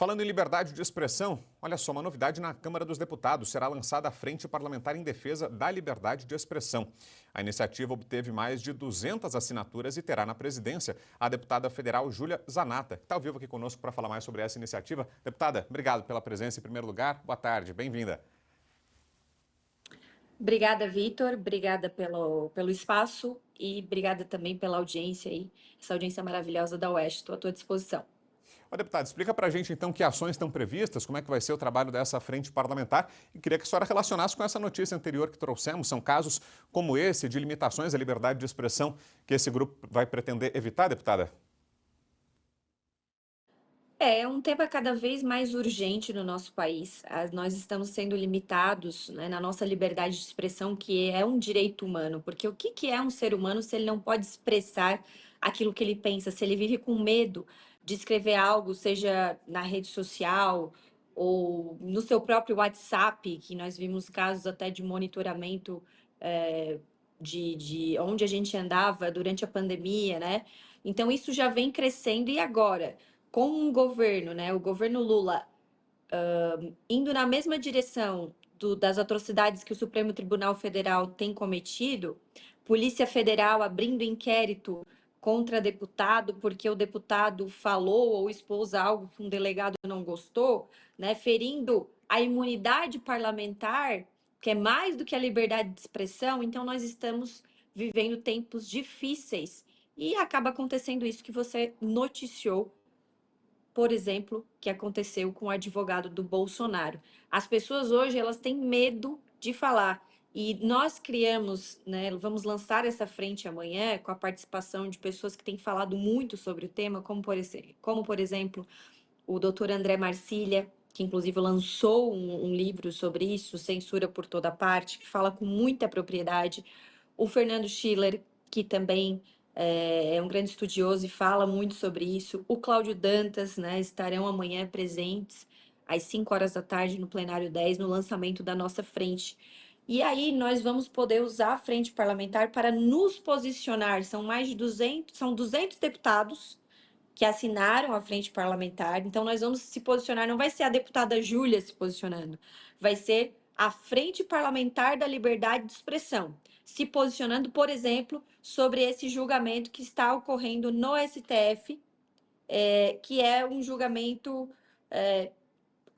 Falando em liberdade de expressão, olha só, uma novidade na Câmara dos Deputados. Será lançada a Frente Parlamentar em Defesa da Liberdade de Expressão. A iniciativa obteve mais de 200 assinaturas e terá na presidência a deputada federal Júlia Zanata, que está ao vivo aqui conosco para falar mais sobre essa iniciativa. Deputada, obrigado pela presença em primeiro lugar. Boa tarde, bem-vinda. Obrigada, Vitor. Obrigada pelo espaço e obrigada também pela audiência aí, essa audiência maravilhosa da Oeste. Estou à tua disposição. Ô, deputada, explica para a gente então que ações estão previstas, como é que vai ser o trabalho dessa frente parlamentar e queria que a senhora relacionasse com essa notícia anterior que trouxemos. São casos como esse de limitações à liberdade de expressão que esse grupo vai pretender evitar, deputada? É um tema cada vez mais urgente no nosso país. Nós estamos sendo limitados, né, na nossa liberdade de expressão, que é um direito humano. Porque o que é um ser humano se ele não pode expressar aquilo que ele pensa, se ele vive com medo de escrever algo, seja na rede social ou no seu próprio WhatsApp, que nós vimos casos até de monitoramento, de onde a gente andava durante a pandemia, né? Então, isso já vem crescendo. E agora? Com um governo, né, o governo Lula, indo na mesma direção das atrocidades que o Supremo Tribunal Federal tem cometido, Polícia Federal abrindo inquérito contra deputado porque o deputado falou ou expôs algo que um delegado não gostou, né, ferindo a imunidade parlamentar, que é mais do que a liberdade de expressão. Então nós estamos vivendo tempos difíceis e acaba acontecendo isso que você noticiou, por exemplo, que aconteceu com o advogado do Bolsonaro. As pessoas hoje, elas têm medo de falar. E nós criamos, né, vamos lançar essa frente amanhã com a participação de pessoas que têm falado muito sobre o tema, como por exemplo, o doutor André Marcília, que inclusive lançou um livro sobre isso, Censura por Toda Parte, que fala com muita propriedade. O Fernando Schiller, que também é um grande estudioso e fala muito sobre isso. O Cláudio Dantas, né, estarão amanhã presentes às 5 horas da tarde no plenário 10, no lançamento da nossa frente. E aí nós vamos poder usar a frente parlamentar para nos posicionar. São mais de 200, são 200 deputados que assinaram a frente parlamentar. Então nós vamos se posicionar, não vai ser a deputada Júlia se posicionando, vai ser a Frente Parlamentar da Liberdade de Expressão, se posicionando, por exemplo, sobre esse julgamento que está ocorrendo no STF, que é um julgamento, é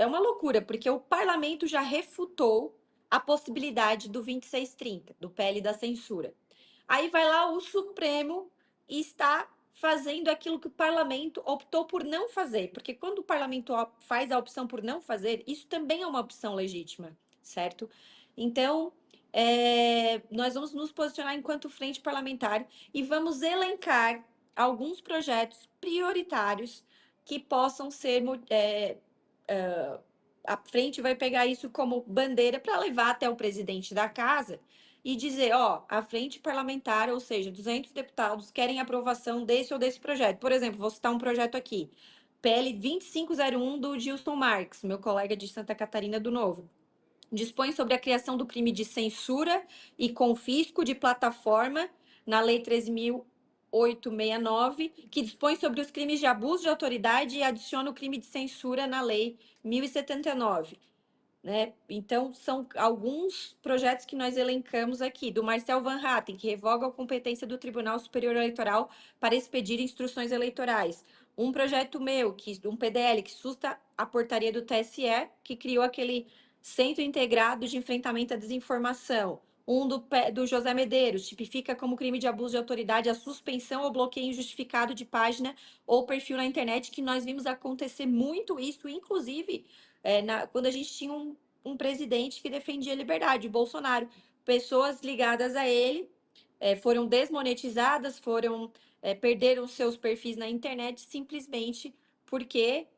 uma loucura, porque o parlamento já refutou a possibilidade do 2630, do PL da censura. Aí vai lá o Supremo e está fazendo aquilo que o parlamento optou por não fazer, porque quando o parlamento faz a opção por não fazer, isso também é uma opção legítima, certo? Então, nós vamos nos posicionar enquanto frente parlamentar e vamos elencar alguns projetos prioritários que possam ser, a frente vai pegar isso como bandeira para levar até o presidente da casa e dizer, ó, a frente parlamentar, ou seja, 200 deputados querem aprovação desse ou desse projeto. Por exemplo, vou citar um projeto aqui, PL 2501 do Gilson Marques, meu colega de Santa Catarina do Novo. Dispõe sobre a criação do crime de censura e confisco de plataforma na Lei 13.869, que dispõe sobre os crimes de abuso de autoridade e adiciona o crime de censura na Lei 1079. Né? Então, são alguns projetos que nós elencamos aqui, do Marcel Van Hatten, que revoga a competência do Tribunal Superior Eleitoral para expedir instruções eleitorais. Um projeto meu, um PDL, que susta a portaria do TSE, que criou aquele Centro Integrado de Enfrentamento à Desinformação. Um do José Medeiros, tipifica como crime de abuso de autoridade a suspensão ou bloqueio injustificado de página ou perfil na internet, que nós vimos acontecer muito isso, inclusive quando a gente tinha um presidente que defendia a liberdade, o Bolsonaro. Pessoas ligadas a ele foram desmonetizadas, perderam seus perfis na internet simplesmente porque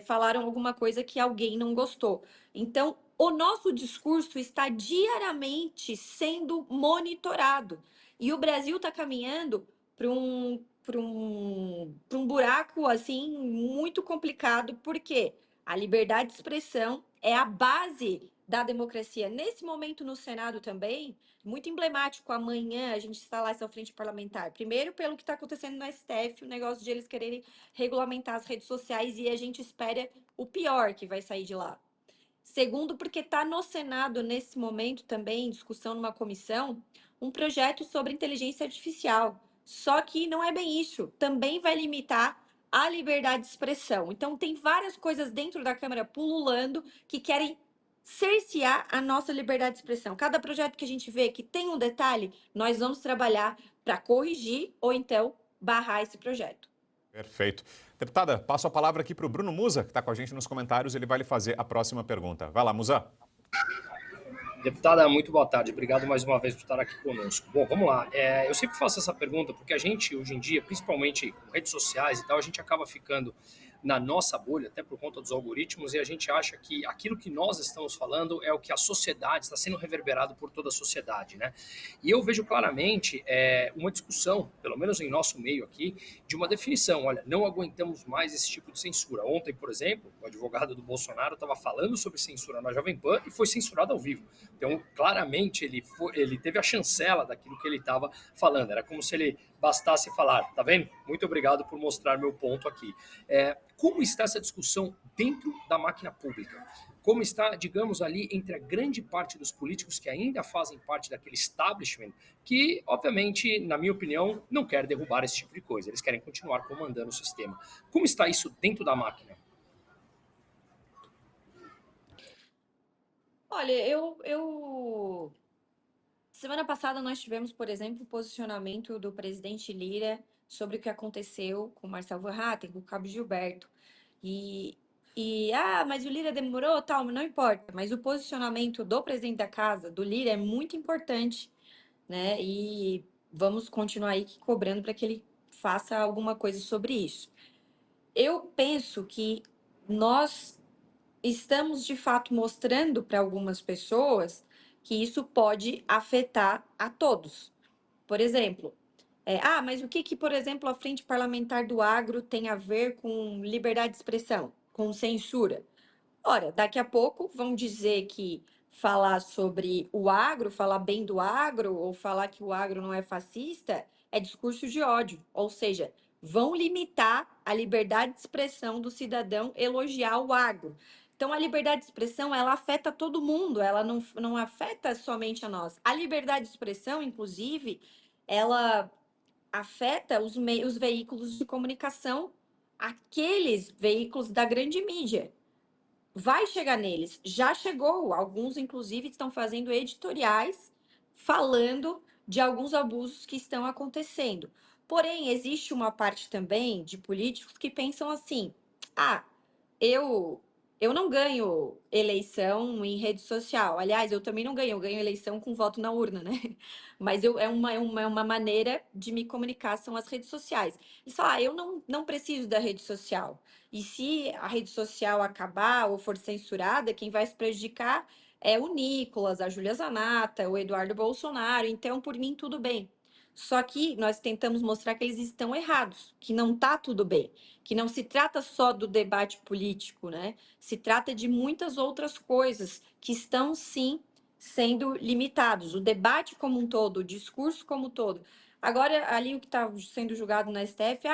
falaram alguma coisa que alguém não gostou. Então, o nosso discurso está diariamente sendo monitorado. E o Brasil está caminhando para um buraco assim muito complicado, porque a liberdade de expressão é a base da democracia. Nesse momento no Senado também, muito emblemático, amanhã a gente instalar essa frente parlamentar. Primeiro, pelo que está acontecendo no STF, o negócio de eles quererem regulamentar as redes sociais e a gente espera o pior que vai sair de lá. Segundo, porque está no Senado, nesse momento também, em discussão numa comissão, um projeto sobre inteligência artificial. Só que não é bem isso. Também vai limitar a liberdade de expressão. Então, tem várias coisas dentro da Câmara pululando que querem cercear a nossa liberdade de expressão. Cada projeto que a gente vê que tem um detalhe, nós vamos trabalhar para corrigir ou então barrar esse projeto. Perfeito. Deputada, passo a palavra aqui para o Bruno Musa, que está com a gente nos comentários. Ele vai lhe fazer a próxima pergunta. Vai lá, Musa. Deputada, muito boa tarde. Obrigado mais uma vez por estar aqui conosco. Bom, vamos lá. Eu sempre faço essa pergunta porque a gente, hoje em dia, principalmente com redes sociais e tal, a gente acaba ficando na nossa bolha, até por conta dos algoritmos, e a gente acha que aquilo que nós estamos falando é o que a sociedade está sendo reverberado por toda a sociedade, né? E eu vejo claramente uma discussão, pelo menos em nosso meio aqui, de uma definição. Olha, não aguentamos mais esse tipo de censura. Ontem, por exemplo, o advogado do Bolsonaro estava falando sobre censura na Jovem Pan e foi censurado ao vivo. Então, claramente, ele teve a chancela daquilo que ele estava falando. Era como se ele bastasse falar, tá vendo? Muito obrigado por mostrar meu ponto aqui. Como está essa discussão dentro da máquina pública? Como está, digamos, ali entre a grande parte dos políticos que ainda fazem parte daquele establishment que, obviamente, na minha opinião, não quer derrubar esse tipo de coisa. Eles querem continuar comandando o sistema. Como está isso dentro da máquina? Olha, semana passada nós tivemos, por exemplo, o posicionamento do presidente Lira sobre o que aconteceu com o Marcel Van Hatten, com o Cabo Gilberto. Mas o Lira demorou, tal, mas não importa. Mas o posicionamento do presidente da casa, do Lira, é muito importante, né? E vamos continuar aí cobrando para que ele faça alguma coisa sobre isso. Eu penso que nós estamos de fato mostrando para algumas pessoas que isso pode afetar a todos. Por exemplo, mas o que, por exemplo, a Frente Parlamentar do Agro tem a ver com liberdade de expressão, com censura? Ora, daqui a pouco vão dizer que falar sobre o agro, falar bem do agro, ou falar que o agro não é fascista, é discurso de ódio. Ou seja, vão limitar a liberdade de expressão do cidadão elogiar o agro. Então, a liberdade de expressão, ela afeta todo mundo, ela não afeta somente a nós. A liberdade de expressão, inclusive, ela afeta os veículos de comunicação, aqueles veículos da grande mídia. Vai chegar neles. Já chegou. Alguns, inclusive, estão fazendo editoriais falando de alguns abusos que estão acontecendo. Porém, existe uma parte também de políticos que pensam assim: ah, eu eu não ganho eleição em rede social. Aliás, eu também não ganho, eu ganho eleição com voto na urna, né? Mas é uma maneira de me comunicar, são as redes sociais. Eles falam, eu não preciso da rede social. E se a rede social acabar ou for censurada, quem vai se prejudicar é o Nicolas, a Júlia Zanata, o Eduardo Bolsonaro. Então, por mim, tudo bem. Só que nós tentamos mostrar que eles estão errados, que não está tudo bem, que não se trata só do debate político, né? Se trata de muitas outras coisas que estão, sim, sendo limitados. O debate como um todo, o discurso como um todo. Agora, ali o que está sendo julgado na STF,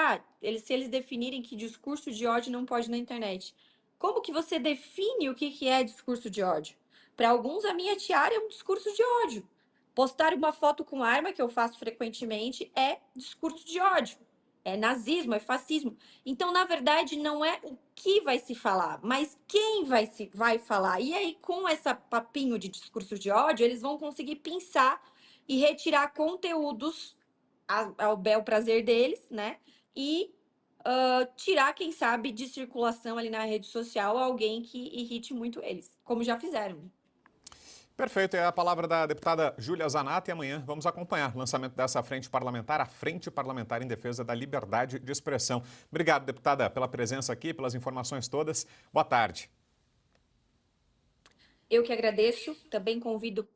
se eles definirem que discurso de ódio não pode na internet. Como que você define o que é discurso de ódio? Para alguns, a minha tiara é um discurso de ódio. Postar uma foto com arma, que eu faço frequentemente, é discurso de ódio. É nazismo, é fascismo. Então, na verdade, não é o que vai se falar, mas quem vai falar. E aí, com esse papinho de discurso de ódio, eles vão conseguir pensar e retirar conteúdos ao bel prazer deles, né? E tirar, quem sabe, de circulação ali na rede social alguém que irrite muito eles, como já fizeram. Perfeito, é a palavra da deputada Júlia Zanata e amanhã vamos acompanhar o lançamento dessa frente parlamentar, a Frente Parlamentar em Defesa da Liberdade de Expressão. Obrigado, deputada, pela presença aqui, pelas informações todas. Boa tarde. Eu que agradeço, também convido,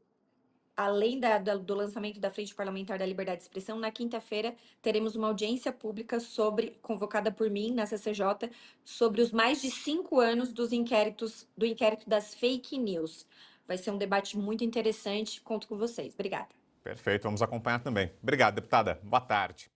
além do lançamento da Frente Parlamentar da Liberdade de Expressão, na quinta-feira teremos uma audiência pública convocada por mim na CCJ, sobre os mais de 5 anos do inquérito das fake news. Vai ser um debate muito interessante. Conto com vocês. Obrigada. Perfeito, vamos acompanhar também. Obrigado, deputada. Boa tarde.